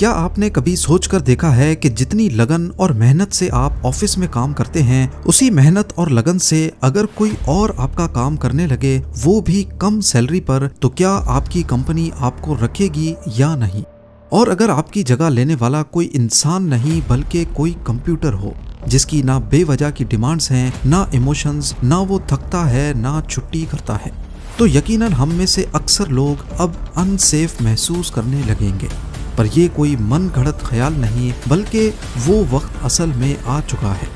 क्या आपने कभी सोचकर देखा है कि जितनी लगन और मेहनत से आप ऑफिस में काम करते हैं, उसी मेहनत और लगन से अगर कोई और आपका काम करने लगे, वो भी कम सैलरी पर, तो क्या आपकी कंपनी आपको रखेगी या नहीं? और अगर आपकी जगह लेने वाला कोई इंसान नहीं बल्कि कोई कंप्यूटर हो, जिसकी ना बेवजह की डिमांड्स हैं, ना इमोशंस, ना वो थकता है ना छुट्टी करता है, तो यकीनन हम में से अक्सर लोग अब अनसेफ महसूस करने लगेंगे। पर ये कोई मन घड़त ख्याल नहीं, बल्कि वो वक्त असल में आ चुका है।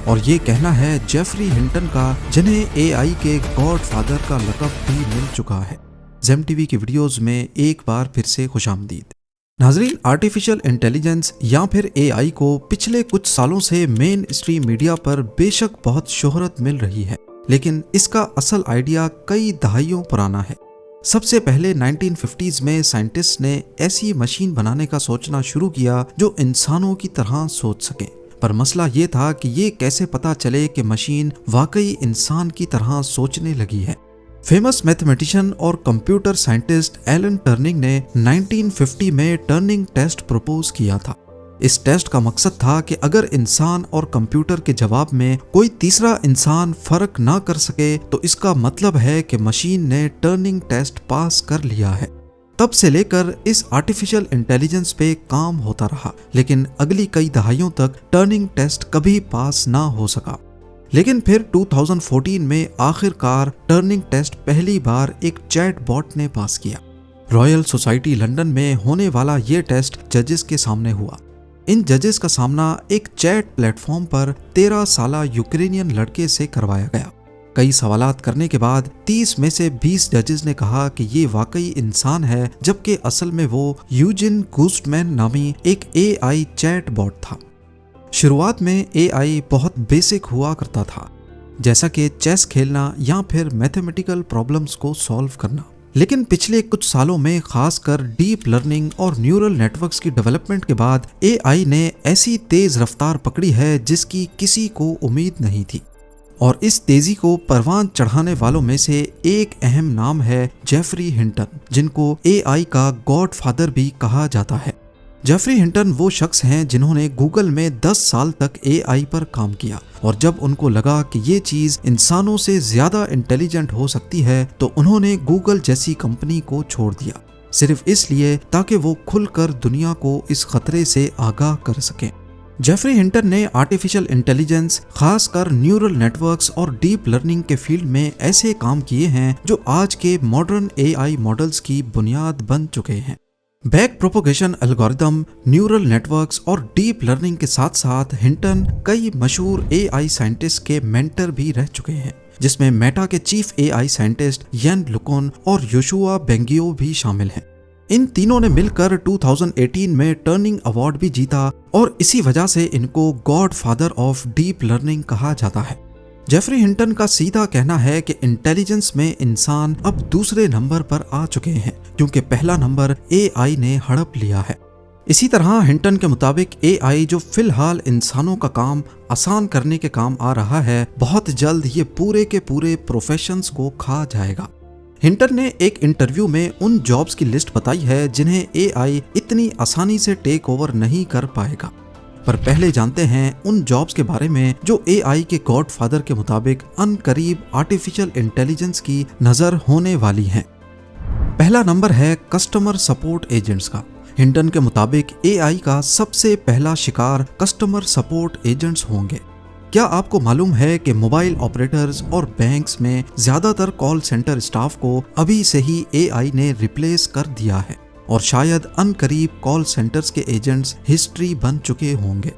और ये कहना है जेफरी हिंटन का, जिन्हें एआई के गॉड फादर का लक़ब भी मिल चुका है। जेम टीवी की वीडियोस में एक बार फिर से खुशामदीद। नाजरीन, आर्टिफिशियल इंटेलिजेंस या फिर एआई को पिछले कुछ सालों से मेन स्ट्रीम मीडिया पर बेशक बहुत शोहरत मिल रही है, लेकिन इसका असल आइडिया कई दहाइयों पुराना है। सबसे पहले 1950s में साइंटिस्ट ने ऐसी मशीन बनाने का सोचना शुरू किया जो इंसानों की तरह सोच सके। पर मसला ये था कि ये कैसे पता चले कि मशीन वाकई इंसान की तरह सोचने लगी है। फेमस मैथमेटिशियन और कंप्यूटर साइंटिस्ट एलन टर्निंग ने 1950 में टर्निंग टेस्ट प्रपोज किया था। इस टेस्ट का मकसद था कि अगर इंसान और कंप्यूटर के जवाब में कोई तीसरा इंसान फर्क ना कर सके, तो इसका मतलब है कि मशीन ने टर्निंग टेस्ट पास कर लिया है। तब से लेकर इस आर्टिफिशियल इंटेलिजेंस पे काम होता रहा, लेकिन अगली कई दहाइयों तक टर्निंग टेस्ट कभी पास ना हो सका। लेकिन फिर 2014 में आखिरकार टर्निंग टेस्ट पहली बार एक चैट बॉट ने पास किया। रॉयल सोसाइटी लंदन में होने वाला ये टेस्ट जजेस के सामने हुआ। इन जजेस का सामना एक चैट प्लेटफॉर्म पर 13 साला यूक्रेनियन लड़के से करवाया गया। कई सवालात करने के बाद 30 में से 20 जजेस ने कहा कि ये वाकई इंसान है, जबकि असल में वो यूजिन गूस्टमैन नामी एक एआई चैट बॉट था। शुरुआत में एआई बहुत बेसिक हुआ करता था, जैसा कि चेस खेलना या फिर मैथमेटिकल प्रॉब्लम्स को सॉल्व करना। लेकिन पिछले कुछ सालों में खासकर डीप लर्निंग और न्यूरल नेटवर्क्स की डेवलपमेंट के बाद एआई ने ऐसी तेज रफ्तार पकड़ी है जिसकी किसी को उम्मीद नहीं थी। और इस तेजी को परवान चढ़ाने वालों में से एक अहम नाम है जेफरी हिंटन, जिनको एआई का गॉड फादर भी कहा जाता है। जेफरी हिंटन वो शख्स हैं जिन्होंने गूगल में 10 साल तक एआई पर काम किया, और जब उनको लगा कि ये चीज इंसानों से ज्यादा इंटेलिजेंट हो सकती है, तो उन्होंने गूगल जैसी कंपनी को छोड़ दिया, सिर्फ इसलिए ताकि वो खुलकर दुनिया को इस खतरे से आगाह कर सकें। जेफरी हिंटन ने आर्टिफिशियल इंटेलिजेंस, खासकर न्यूरल नेटवर्क्स और डीप लर्निंग के फील्ड में ऐसे काम किए हैं जो आज के मॉडर्न एआई मॉडल्स की बुनियाद बन चुके हैं। Back propagation algorithm, neural networks और डीप लर्निंग के साथ साथ हिंटन कई मशहूर एआई साइंटिस्ट के मेंटर भी रह चुके हैं, जिसमें मेटा के चीफ एआई साइंटिस्ट येन लुकोन और योशुआ बेंगियो भी शामिल हैं। इन तीनों ने मिलकर 2018 में टर्निंग अवार्ड भी जीता, और इसी वजह से इनको God father of deep learning कहा जाता है। जेफरी हिंटन का सीधा कहना है कि इंटेलिजेंस में इंसान अब दूसरे नंबर पर आ चुके हैं, क्योंकि पहला नंबर एआई ने हड़प लिया है। इसी तरह हिंटन के मुताबिक एआई, जो फिलहाल इंसानों का काम आसान करने के काम आ रहा है, बहुत जल्द ये पूरे के पूरे प्रोफेशंस को खा जाएगा। हिंटन ने एक इंटरव्यू में उन जॉब्स की लिस्ट बताई है जिन्हें एआई इतनी आसानी से टेक ओवर नहीं कर पाएगा। पर पहले जानते हैं उन जॉब्स के बारे में जो एआई के गॉड फादर के मुताबिक अनकरीब आर्टिफिशियल इंटेलिजेंस की नजर होने वाली हैं। पहला नंबर है कस्टमर सपोर्ट एजेंट्स का। हिंटन के मुताबिक एआई का सबसे पहला शिकार कस्टमर सपोर्ट एजेंट्स होंगे। क्या आपको मालूम है कि मोबाइल ऑपरेटर्स और बैंक्स में ज्यादातर कॉल सेंटर स्टाफ को अभी से ही एआई ने रिप्लेस कर दिया है, और शायद अनकरीब कॉल सेंटर्स के एजेंट्स हिस्ट्री बन चुके होंगे।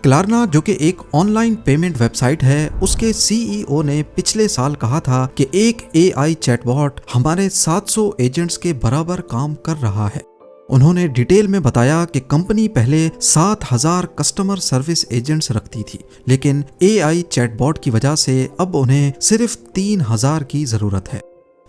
क्लारना, जो कि एक ऑनलाइन पेमेंट वेबसाइट है, उसके सीईओ ने पिछले साल कहा था कि एक एआई चैटबॉट हमारे 700 एजेंट्स के बराबर काम कर रहा है। उन्होंने डिटेल में बताया कि कंपनी पहले 7000 कस्टमर सर्विस एजेंट्स रखती थी, लेकिन एआई चैटबॉट की वजह से अब उन्हें सिर्फ 3000 की जरूरत है।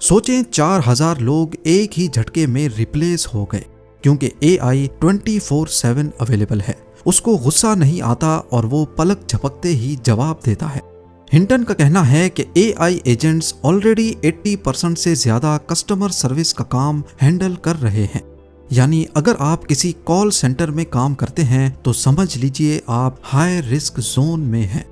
सोचें, 4000 लोग एक ही झटके में रिप्लेस हो गए, क्योंकि एआई 24/7 अवेलेबल है। उसको गुस्सा नहीं आता और वो पलक झपकते ही जवाब देता है। हिंटन का कहना है कि एआई एजेंट्स ऑलरेडी 80% से ज्यादा कस्टमर सर्विस का काम हैंडल कर रहे हैं। यानी अगर आप किसी कॉल सेंटर में काम करते हैं तो समझ लीजिए आप हाई रिस्क जोन में हैं।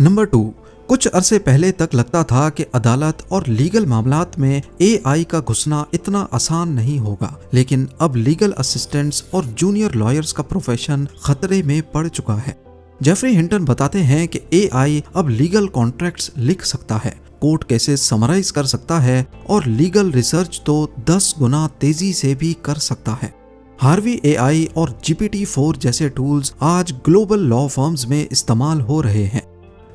नंबर 2, कुछ अरसे पहले तक लगता था कि अदालत और लीगल मामलात में एआई का घुसना इतना आसान नहीं होगा, लेकिन अब लीगल असिस्टेंट्स और जूनियर लॉयर्स का प्रोफेशन खतरे में पड़ चुका है। जेफरी हिंटन बताते हैं कि एआई अब लीगल कॉन्ट्रैक्ट्स लिख सकता है, कोर्ट केसेस समराइज कर सकता है और लीगल रिसर्च तो 10 गुना तेजी से भी कर सकता है। हार्वी एआई और GPT-4 जैसे टूल्स आज ग्लोबल लॉ फर्म्स में इस्तेमाल हो रहे हैं।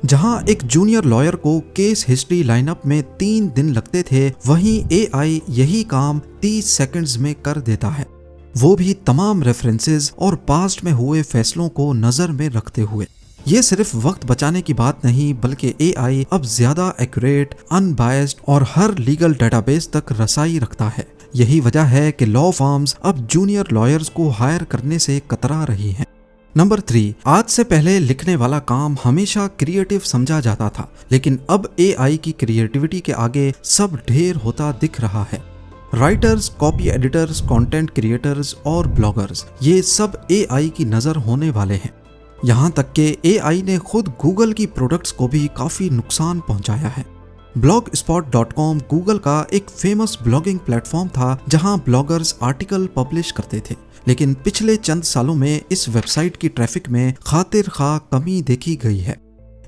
जहां एक जूनियर लॉयर को केस हिस्ट्री लाइनअप में 3 दिन लगते थे, वहीं एआई यही काम 30 सेकंड्स में कर देता है, वो भी तमाम रेफरेंसेस और पास्ट में हुए फैसलों को नजर में रखते हुए। ये सिर्फ वक्त बचाने की बात नहीं, बल्कि एआई अब ज्यादा एक्यूरेट, अनबायस्ड और हर लीगल डेटाबेस तक रसाई रखता है। यही वजह है कि लॉ फर्म्स अब जूनियर लॉयर्स को हायर करने से कतरा रही हैं। नंबर 3, आज से पहले लिखने वाला काम हमेशा क्रिएटिव समझा जाता था, लेकिन अब एआई की क्रिएटिविटी के आगे सब ढेर होता दिख रहा है। Writers, copy editors, content creators और ब्लॉगर्स, ये सब एआई की नजर होने वाले हैं। यहाँ तक कि एआई ने खुद गूगल की प्रोडक्ट्स को भी काफी नुकसान पहुंचाया है। blogspot.com गूगल का एक फेमस ब्लॉगिंग प्लेटफॉर्म था जहां ब्लॉगर्स आर्टिकल पब्लिश करते थे, लेकिन पिछले चंद सालों में इस वेबसाइट की ट्रैफिक में खातिर खा कमी देखी गई है।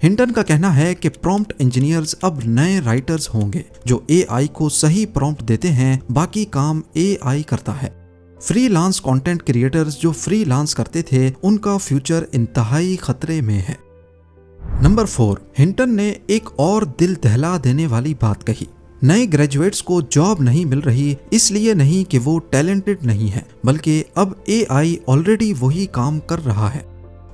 हिंटन का कहना है कि प्रॉम्प्ट इंजीनियर्स अब नए राइटर्स होंगे जो एआई को सही प्रॉम्प्ट देते हैं, बाकी काम एआई करता है। फ्रीलांस कंटेंट क्रिएटर्स जो फ्रीलांस करते थे, उनका फ्यूचर इंतहाई खतरे में है। नंबर 4, हिंटन ने एक और दिल दहला देने वाली बात कही। नए ग्रेजुएट्स को जॉब नहीं मिल रही, इसलिए नहीं कि वो टैलेंटेड नहीं है, बल्कि अब एआई ऑलरेडी वही काम कर रहा है।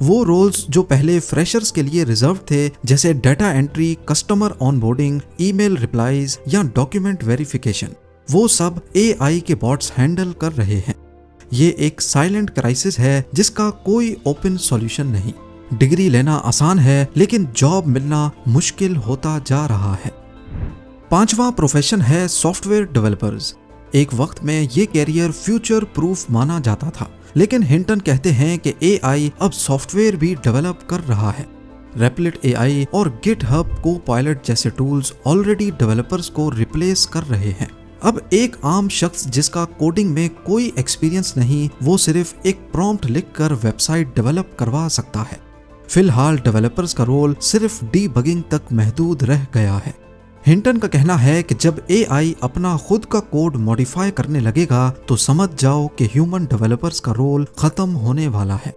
वो रोल्स जो पहले फ्रेशर्स के लिए रिजर्व थे, जैसे data entry, customer onboarding, email replies या डॉक्यूमेंट वेरिफिकेशन, वो सब एआई के बॉट्स हैंडल कर रहे हैं। ये एक साइलेंट क्राइसिस है जिसका कोई ओपन सॉल्यूशन नहीं। डिग्री लेना आसान है, लेकिन जॉब मिलना मुश्किल होता जा रहा है। 5वां प्रोफेशन है सॉफ्टवेयर डेवलपर्स। एक वक्त में ये कैरियर फ्यूचर प्रूफ माना जाता था, लेकिन हिंटन कहते हैं कि एआई अब सॉफ्टवेयर भी डेवलप कर रहा है। रेपलिट एआई और गिटहब कोपायलट जैसे टूल्स ऑलरेडी डेवलपर्स को रिप्लेस कर रहे हैं। अब एक आम शख्स जिसका कोडिंग में कोई एक्सपीरियंस नहीं, वो सिर्फ एक प्रॉम्प्ट लिखकर वेबसाइट डेवलप करवा सकता है। फिलहाल डेवलपर्स का रोल सिर्फ डीबगिंग तक महदूद रह गया है। हिंटन का कहना है कि जब एआई अपना खुद का कोड मॉडिफाई करने लगेगा तो समझ जाओ कि ह्यूमन डेवलपर्स का रोल खत्म होने वाला है।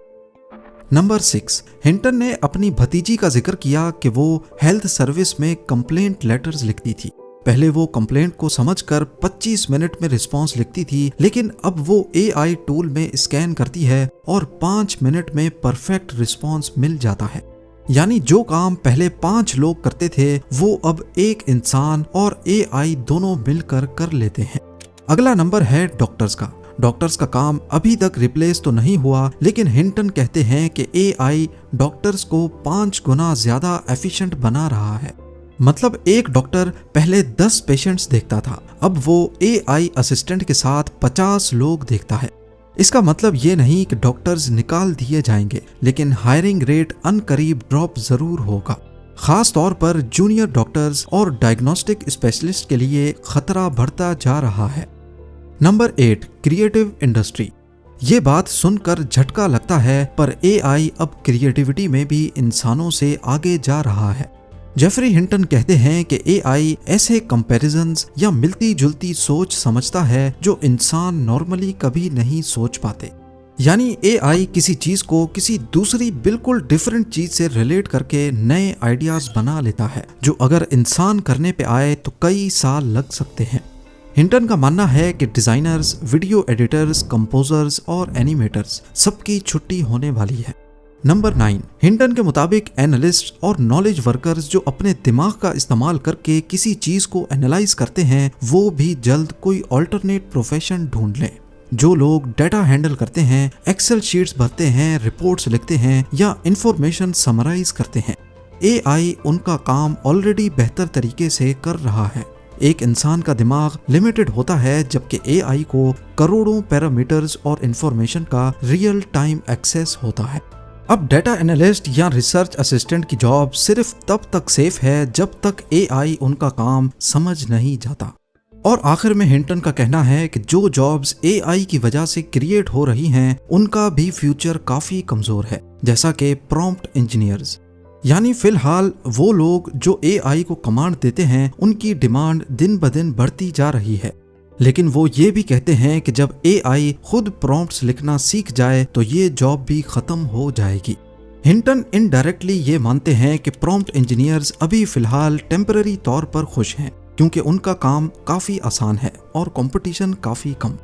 नंबर 6, हिंटन ने अपनी भतीजी का जिक्र किया कि वो हेल्थ सर्विस में कंप्लेंट लेटर्स लिखती थी। पहले वो कंप्लेंट को समझकर 25 मिनट में रिस्पॉन्स लिखती थी, लेकिन अब वो एआई टूल में स्कैन करती है और 5 मिनट में परफेक्ट रिस्पॉन्स मिल जाता है। यानी जो काम पहले 5 लोग करते थे, वो अब एक इंसान और एआई दोनों मिलकर कर लेते हैं। अगला नंबर है डॉक्टर्स का। डॉक्टर्स का काम अभी तक रिप्लेस तो नहीं हुआ, लेकिन हिंटन कहते हैं कि एआई डॉक्टर्स को 5 गुना ज्यादा एफिशिएंट बना रहा है। मतलब एक डॉक्टर पहले 10 पेशेंट्स देखता था, अब वो एआई असिस्टेंट के साथ 50 लोग देखता है। इसका मतलब ये नहीं कि डॉक्टर्स निकाल दिए जाएंगे, लेकिन हायरिंग रेट अनकरीब ड्रॉप जरूर होगा। खास तौर पर जूनियर डॉक्टर्स और डायग्नोस्टिक स्पेशलिस्ट के लिए खतरा बढ़ता जा रहा है। Number 8, creative industry. ये बात सुनकर झटका लगता है, पर एआई अब क्रिएटिविटी में भी इंसानों से आगे जा रहा है। जेफरी हिंटन कहते हैं कि एआई ऐसे कंपैरिजंस या मिलती जुलती सोच समझता है जो इंसान नॉर्मली कभी नहीं सोच पाते। यानी एआई किसी चीज को किसी दूसरी बिल्कुल डिफरेंट चीज से रिलेट करके नए आइडियाज बना लेता है, जो अगर इंसान करने पे आए तो कई साल लग सकते हैं। हिंटन का मानना है कि डिजाइनर्स, वीडियो एडिटर्स, कंपोजर्स और एनिमेटर्स सबकी छुट्टी होने वाली है। नंबर 9, हिंटन के मुताबिक एनालिस्ट और नॉलेज वर्कर्स जो अपने दिमाग का इस्तेमाल करके किसी चीज को एनालाइज करते हैं, वो भी जल्द कोई ऑल्टरनेट प्रोफेशन ढूंढ लें। जो लोग डाटा हैंडल करते हैं, एक्सेल शीट्स भरते हैं, रिपोर्ट्स लिखते हैं या इंफॉर्मेशन समराइज करते हैं, एआई उनका काम ऑलरेडी बेहतर तरीके से कर रहा है। एक इंसान का दिमाग लिमिटेड होता है, जबकि एआई को करोड़ों पैरामीटर्स और इंफॉर्मेशन का रियल टाइम एक्सेस होता है। अब डेटा एनालिस्ट या रिसर्च असिस्टेंट की जॉब सिर्फ तब तक सेफ है जब तक एआई उनका काम समझ नहीं जाता। और आखिर में हिंटन का कहना है कि जो जॉब्स एआई की वजह से क्रिएट हो रही हैं, उनका भी फ्यूचर काफी कमजोर है, जैसा कि प्रॉम्प्ट इंजीनियर्स। यानी फिलहाल वो लोग जो एआई को कमांड देते हैं, उनकी डिमांड दिन ब दिन बढ़ती जा रही है। लेकिन वो ये भी कहते हैं कि जब एआई खुद प्रॉम्प्ट्स लिखना सीख जाए तो ये जॉब भी खत्म हो जाएगी। हिंटन इनडायरेक्टली ये मानते हैं कि प्रॉम्प्ट इंजीनियर्स अभी फिलहाल टेम्पररी तौर पर खुश हैं, क्योंकि उनका काम काफी आसान है और कंपटीशन काफी कम।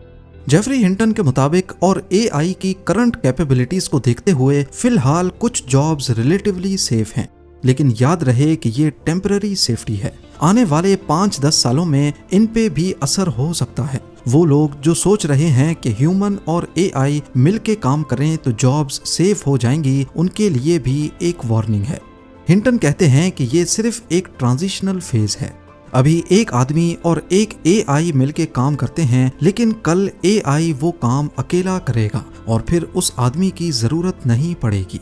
जेफरी हिंटन के मुताबिक और एआई की करंट कैपेबिलिटीज को देखते हुए फिलहाल कुछ जॉब्स रिलेटिवली सेफ हैं, लेकिन याद रहे कि ये टेम्पररी सेफ्टी है। आने वाले 5-10 सालों में इन पे भी असर हो सकता है। वो लोग जो सोच रहे हैं कि ह्यूमन और एआई मिलके काम करें तो जॉब्स सेफ हो जाएंगी, उनके लिए भी एक वार्निंग है। हिंटन कहते हैं कि ये सिर्फ एक ट्रांजिशनल फेज है। अभी एक आदमी और एक एआई मिलके काम करते हैं, लेकिन कल एआई वो काम अकेला करेगा और फिर उस आदमी की जरूरत नहीं पड़ेगी।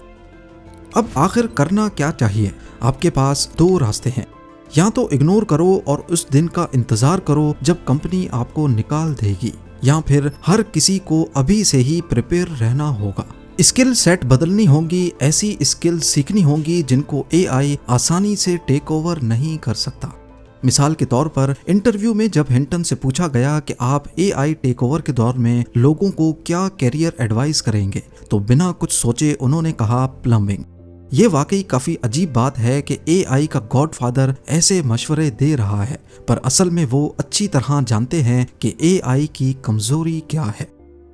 अब आखिर करना क्या चाहिए? आपके पास 2 रास्ते हैं। या तो इग्नोर करो और उस दिन का इंतजार करो जब कंपनी आपको निकाल देगी, या फिर हर किसी को अभी से ही प्रिपेयर रहना होगा। स्किल सेट बदलनी होगी, ऐसी स्किल सीखनी होगी जिनको एआई आसानी से टेक ओवर नहीं कर सकता। मिसाल के तौर पर इंटरव्यू में जब हिंटन से पूछा गया कि आप एआई टेक ओवर के दौर में लोगों को क्या कैरियर एडवाइस करेंगे, तो बिना कुछ सोचे उन्होंने कहा प्लम्बिंग। ये वाकई काफी अजीब बात है कि एआई का गॉडफादर ऐसे मशवरे दे रहा है, पर असल में वो अच्छी तरह जानते हैं कि एआई की कमजोरी क्या है।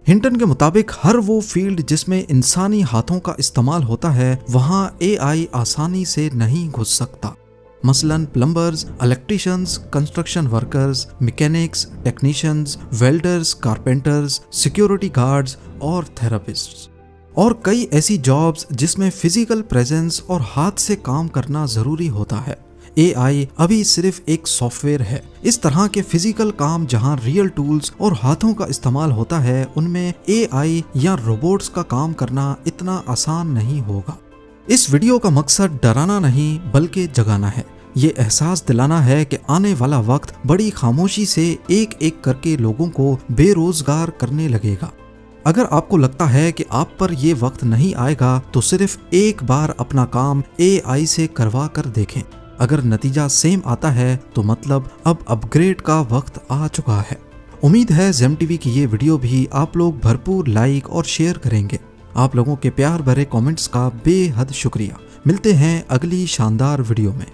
हिंटन के मुताबिक हर वो फील्ड जिसमें इंसानी हाथों का इस्तेमाल होता है, वहां एआई आसानी से नहीं घुस सकता। मसलन plumbers, electricians, construction workers, mechanics, technicians, welders, carpenters, security guards और थेरेपिस्ट्स, और कई ऐसी जॉब्स जिसमें फिजिकल प्रेजेंस और हाथ से काम करना जरूरी होता है। एआई अभी सिर्फ एक सॉफ्टवेयर है। इस तरह के फिजिकल काम जहां रियल टूल्स और हाथों का इस्तेमाल होता है, उनमें एआई या रोबोट्स का काम करना इतना आसान नहीं होगा। इस वीडियो का मकसद डराना नहीं बल्कि जगाना है। ये एहसास दिलाना है कि आने वाला वक्त बड़ी खामोशी से एक एक करके लोगों को बेरोजगार करने लगेगा। अगर आपको लगता है कि आप पर ये वक्त नहीं आएगा, तो सिर्फ एक बार अपना काम एआई से करवा कर देखें। अगर नतीजा सेम आता है तो मतलब अब अपग्रेड का वक्त आ चुका है। उम्मीद है जेम टीवी की ये वीडियो भी आप लोग भरपूर लाइक और शेयर करेंगे। आप लोगों के प्यार भरे कमेंट्स का बेहद शुक्रिया। मिलते हैं अगली शानदार वीडियो में।